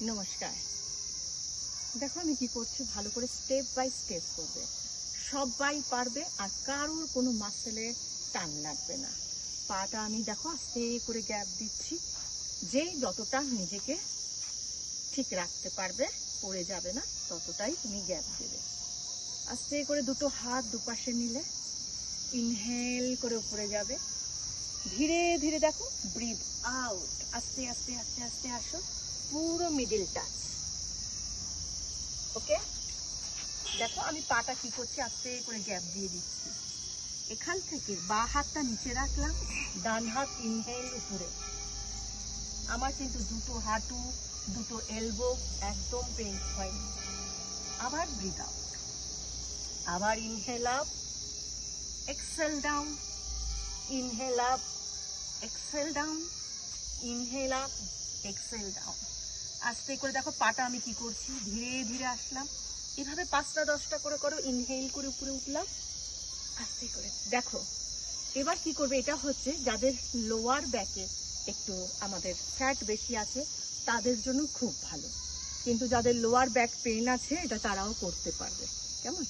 নমস্কার। দেখো আমি কি করছি, ভালো করে স্টেপ বাই স্টেপ করবে, সবাই পারবে আর কারোর কোনো মাসেলে টান লাগবে না। পাটা আমি দেখো আস্তে করে গ্যাপ দিচ্ছি, যে যতটা নিজেকে ঠিক রাখতে পারবে, পড়ে যাবে না, ততটাই তুমি গ্যাপ দেবে। আস্তে করে দুটো হাত দুপাশে নিলে ইনহেল করে উপরে যাবে, ধীরে ধীরে দেখো ব্রিথ আউট, আস্তে আস্তে আস্তে আস্তে আসো, পুরো মিডিল টাচ। ওকে, দেখো আমি পাটা কি করছি, আস্তে করে গ্যাপ দিয়ে দিচ্ছি। এখান থেকে বা হাতটা নিচে রাখলাম, ডান হাত ইনহেল উপরে। আমার কিন্তু দুটো হাঁটু দুটো এলবো একদম পেন হয়নি। আবার ব্রিথ আউট, আবার inhale up, Excel down, inhale up, Excel down, inhale up, Excel down. আস্তে করে দেখো পাটা আমি কি করছি, ধীরে ধীরে আসলাম, এভাবে 5টা 10টা করে করো। ইনহেল করে উপরে উঠলাম, আস্তে করে দেখো। এবার কি করবে, এটা হচ্ছে যাদের লোয়ার ব্যাকে একটু আমাদের ফ্যাট বেশি আছে তাদের জন্য খুব ভালো, কিন্তু যাদের লোয়ার ব্যাক পেইন আছে এটা তারাও করতে পারবে। কেমন?